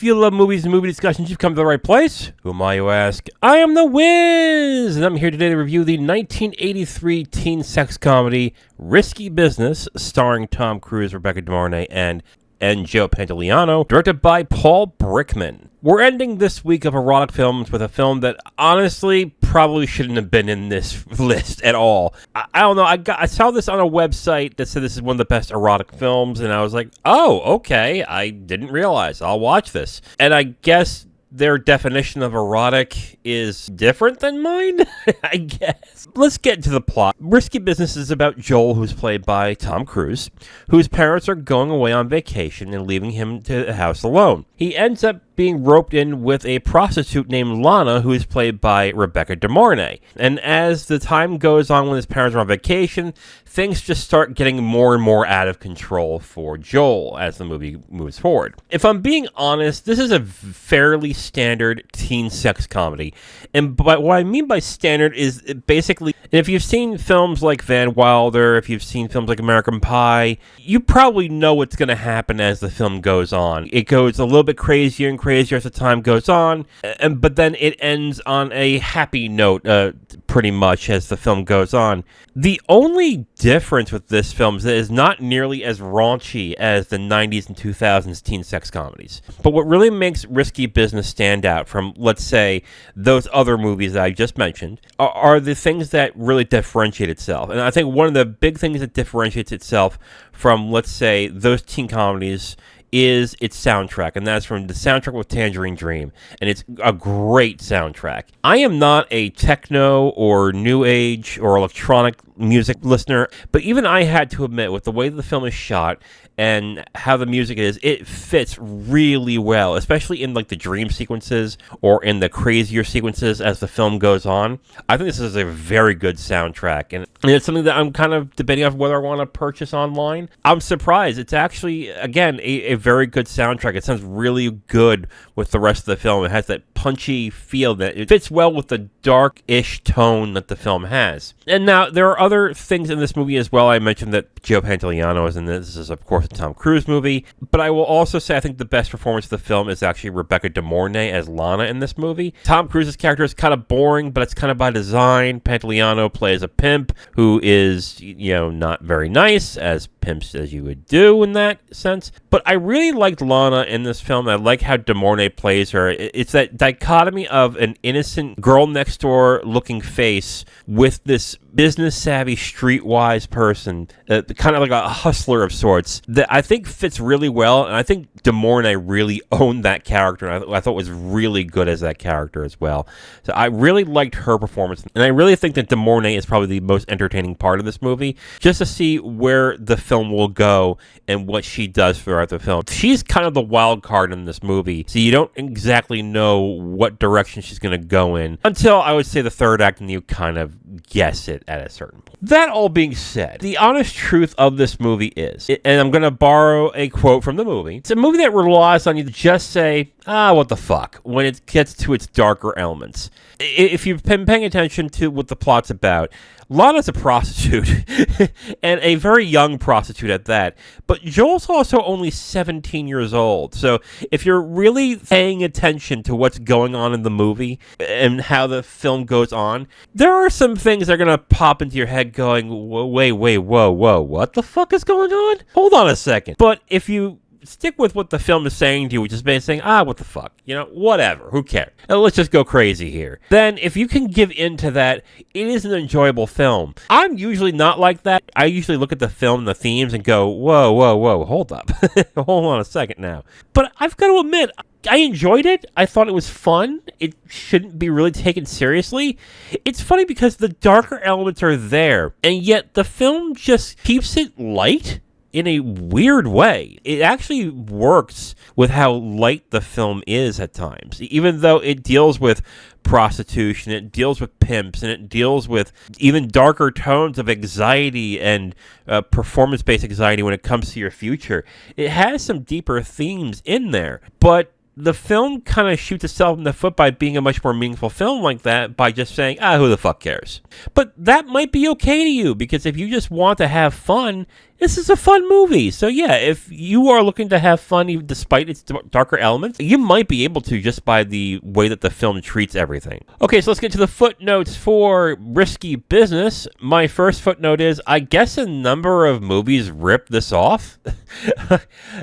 If you love movies and movie discussions, you've come to the right place. Who am I, you ask? I am the Wiz, and I'm here today to review the 1983 teen sex comedy Risky Business, starring Tom Cruise, Rebecca De Mornay, and Joe Pantoliano, directed by Paul Brickman. We're ending this week of erotic films with a film that honestly probably shouldn't have been in this list at all. I don't know. I saw this on a website that said this is one of the best erotic films, and I was like, oh, okay. I didn't realize. I'll watch this. And I guess their definition of erotic is different than mine, I guess. Let's get to the plot. Risky Business is about Joel, who's played by Tom Cruise, whose parents are going away on vacation and leaving him to the house alone. He ends up being roped in with a prostitute named Lana, who is played by Rebecca De Mornay. And as the time goes on when his parents are on vacation, things just start getting more and more out of control for Joel as the movie moves forward. If I'm being honest, this is a fairly standard teen sex comedy. And what I mean by standard is basically, if you've seen films like Van Wilder, if you've seen films like American Pie, you probably know what's going to happen as the film goes on. It goes a little bit crazier and crazier as the time goes on, but then it ends on a happy note, pretty much, as the film goes on. The only difference with this film is that it is not nearly as raunchy as the 90s and 2000s teen sex comedies. But what really makes Risky Business stand out from, let's say, those other movies that I just mentioned are the things that really differentiate itself. And I think one of the big things that differentiates itself from, let's say, those teen comedies is its soundtrack, and that's from the soundtrack with Tangerine Dream, and it's a great soundtrack. I am not a techno or new age or electronic music listener, but even I had to admit, with the way the film is shot and how the music is, it fits really well, especially in like the dream sequences or in the crazier sequences as the film goes on. I think this is a very good soundtrack, and it's something that I'm kind of debating on whether I want to purchase online. I'm surprised. It's actually, again, a very good soundtrack. It sounds really good with the rest of the film. It has that punchy feel that it fits well with the dark-ish tone that the film has. And now, there are other things in this movie as well. I mentioned that Joe Pantoliano is in this. This is, of course, a Tom Cruise movie. But I will also say I think the best performance of the film is actually Rebecca De Mornay as Lana in this movie. Tom Cruise's character is kind of boring, but it's kind of by design. Pantoliano plays a pimp who is, not very nice, as pimps as you would do in that sense. But I really liked Lana in this film. I like how De Mornay plays her. It's that dichotomy of an innocent girl next door looking face with this business-savvy, streetwise person, kind of like a hustler of sorts, that I think fits really well, and I think De Mornay really owned that character, and I thought was really good as that character as well. So I really liked her performance, and I really think that De Mornay is probably the most entertaining part of this movie, just to see where the film will go and what she does throughout the film. She's kind of the wild card in this movie, so you don't exactly know what direction she's going to go in until, I would say, the third act, and you kind of guess it at a certain point. That all being said, the honest truth of this movie is, and I'm going to borrow a quote from the movie, it's a movie that relies on you to just say, what the fuck, when it gets to its darker elements. If you've been paying attention to what the plot's about, Lana's a prostitute, and a very young prostitute at that, but Joel's also only 17 years old, so if you're really paying attention to what's going on in the movie and how the film goes on, there are some things that are going to pop into your head going, wait, whoa, what the fuck is going on? Hold on a second. But if you stick with what the film is saying to you, which is basically saying, what the fuck, whatever, who cares? Let's just go crazy here. Then, if you can give in to that, it is an enjoyable film. I'm usually not like that. I usually look at the film and the themes and go, whoa, hold up. Hold on a second now. But I've got to admit, I enjoyed it. I thought it was fun. It shouldn't be really taken seriously. It's funny because the darker elements are there, and yet the film just keeps it light in a weird way. It actually works with how light the film is at times, even though it deals with prostitution, it deals with pimps, and it deals with even darker tones of anxiety and performance-based anxiety when it comes to your future. It has some deeper themes in there, but the film kind of shoots itself in the foot by being a much more meaningful film like that by just saying, who the fuck cares? But that might be okay to you, because if you just want to have fun, this is a fun movie. So yeah, if you are looking to have fun even despite its darker elements, you might be able to just by the way that the film treats everything. Okay, so let's get to the footnotes for Risky Business. My first footnote is, I guess a number of movies ripped this off.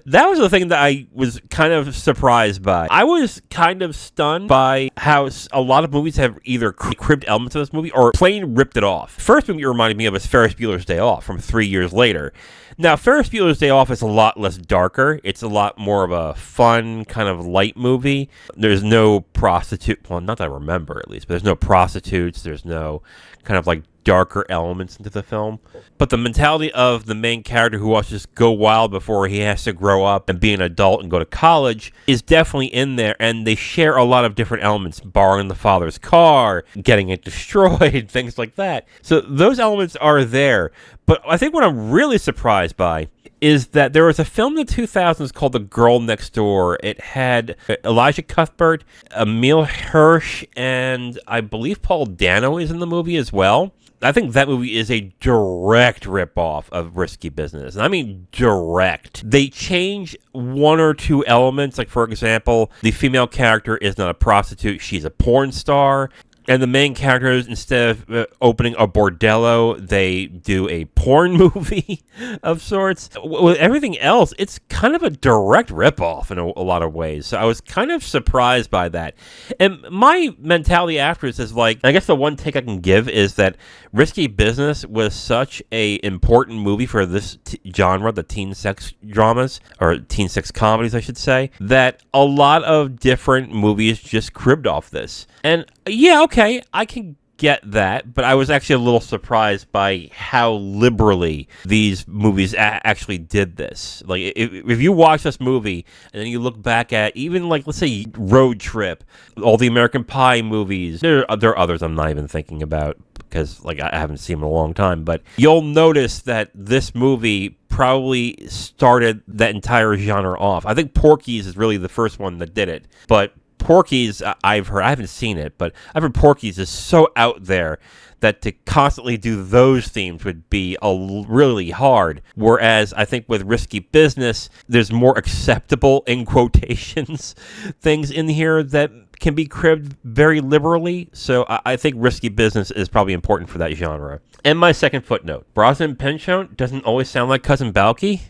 That was the thing that I was kind of surprised by. I was kind of stunned by how a lot of movies have either cribbed elements of this movie or plain ripped it off. First movie it reminded me of was Ferris Bueller's Day Off from 3 years later. Now, Ferris Bueller's Day Off is a lot less darker. It's a lot more of a fun, kind of light movie. There's no prostitute, well, not that I remember at least, but there's no prostitutes. There's no kind of like darker elements into the film. But the mentality of the main character who wants to just go wild before he has to grow up and be an adult and go to college is definitely in there, and they share a lot of different elements, borrowing the father's car, getting it destroyed, things like that. So those elements are there. But I think what I'm really surprised by is that there was a film in the 2000s called The Girl Next Door. It had Elijah Cuthbert, Emile Hirsch, and I believe Paul Dano is in the movie as well. I think that movie is a direct ripoff of Risky Business. And I mean direct. They change one or two elements. Like, for example, the female character is not a prostitute. She's a porn star. And the main characters, instead of opening a bordello, they do a porn movie of sorts. With everything else, it's kind of a direct ripoff in a lot of ways. So I was kind of surprised by that. And my mentality afterwards is like, I guess the one take I can give is that Risky Business was such a important movie for this genre, the teen sex dramas, or teen sex comedies, I should say, that a lot of different movies just cribbed off this. And yeah, okay, I can get that, but I was actually a little surprised by how liberally these movies actually did this. Like, if you watch this movie and then you look back at even, like, let's say Road Trip, all the American Pie movies, there are others I'm not even thinking about because, like, I haven't seen them in a long time, but you'll notice that this movie probably started that entire genre off. I think Porky's is really the first one that did it, but Porky's, I've heard, I haven't seen it, but I've heard Porky's is so out there that to constantly do those themes would be really hard. Whereas I think with Risky Business, there's more acceptable, in quotations, things in here that can be cribbed very liberally. So I think Risky Business is probably important for that genre. And my second footnote, Brosnan Pinchot doesn't always sound like Cousin Balky.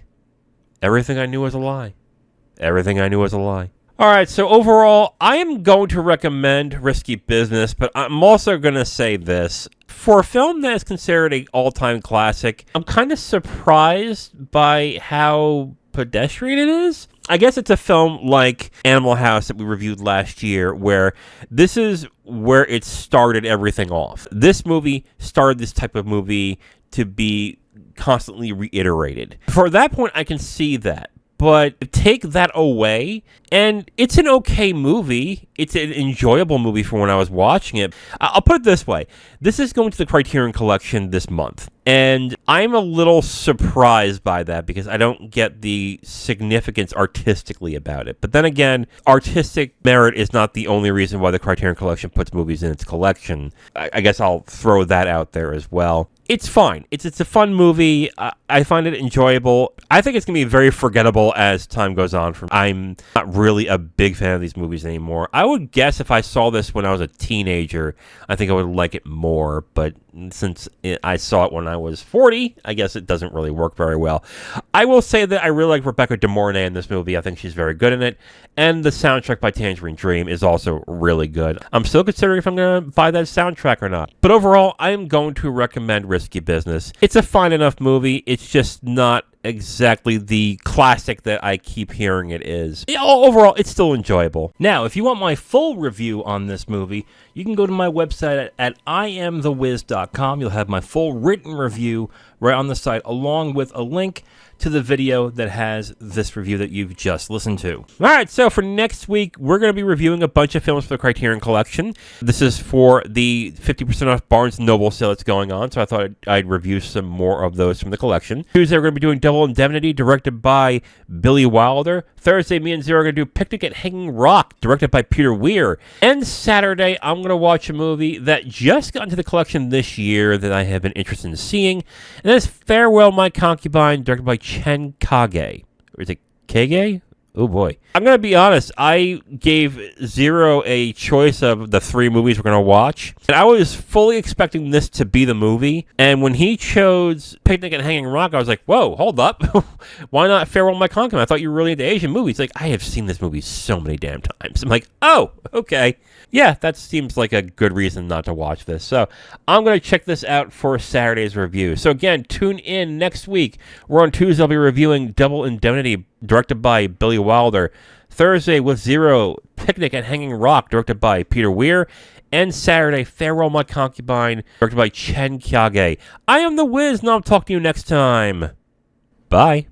Everything I knew was a lie. Everything I knew was a lie. All right, so overall, I am going to recommend Risky Business, but I'm also going to say this. For a film that is considered an all-time classic, I'm kind of surprised by how pedestrian it is. I guess it's a film like Animal House that we reviewed last year, where this is where it started everything off. This movie started this type of movie to be constantly reiterated. For that point, I can see that. But take that away, and it's an okay movie. It's an enjoyable movie for when I was watching it. I'll put it this way. This is going to the Criterion Collection this month. And I'm a little surprised by that because I don't get the significance artistically about it. But then again, artistic merit is not the only reason why the Criterion Collection puts movies in its collection. I guess I'll throw that out there as well. It's fine. It's a fun movie. I find it enjoyable. I think it's going to be very forgettable as time goes on. I'm not really a big fan of these movies anymore. I would guess if I saw this when I was a teenager, I think I would like it more. But since I saw it when I was 40, I guess it doesn't really work very well. I will say that I really like Rebecca De Mornay in this movie. I think she's very good in it. And the soundtrack by Tangerine Dream is also really good. I'm still considering if I'm going to buy that soundtrack or not. But overall, I am going to recommend Risky Business. It's a fine enough movie. It's just not exactly the classic that I keep hearing it is. Overall, it's still enjoyable. Now, if you want my full review on this movie, you can go to my website at iamthewiz.com. You'll have my full written review right on the site, along with a link to the video that has this review that you've just listened to. All right, so for next week, we're going to be reviewing a bunch of films for the Criterion Collection. This is for the 50% off Barnes & Noble sale that's going on, so I thought I'd review some more of those from the collection. Tuesday, we're going to be doing Double Indemnity, directed by Billy Wilder. Thursday, me and Zero are going to do Picnic at Hanging Rock, directed by Peter Weir. And Saturday, I'm going to watch a movie that just got into the collection this year that I have been interested in seeing, and that's Farewell, My Concubine, directed by Chen Kage. Or is it Kage? Oh boy. I'm going to be honest, I gave Zero a choice of the 3 movies we're going to watch, and I was fully expecting this to be the movie, and when he chose Picnic at Hanging Rock, I was like, whoa, hold up. Why not Farewell, My Concubine? I thought you were really into Asian movies. Like, I have seen this movie so many damn times. I'm like, oh, okay. Yeah, that seems like a good reason not to watch this. So I'm going to check this out for Saturday's review. So again, tune in next week. We're on Tuesday. I'll be reviewing Double Indemnity, directed by Billy Wilder. Thursday with Zero, Picnic at Hanging Rock, directed by Peter Weir. And Saturday, Farewell, My Concubine, directed by Chen Kage. I am The Wiz, and I'll talk to you next time. Bye.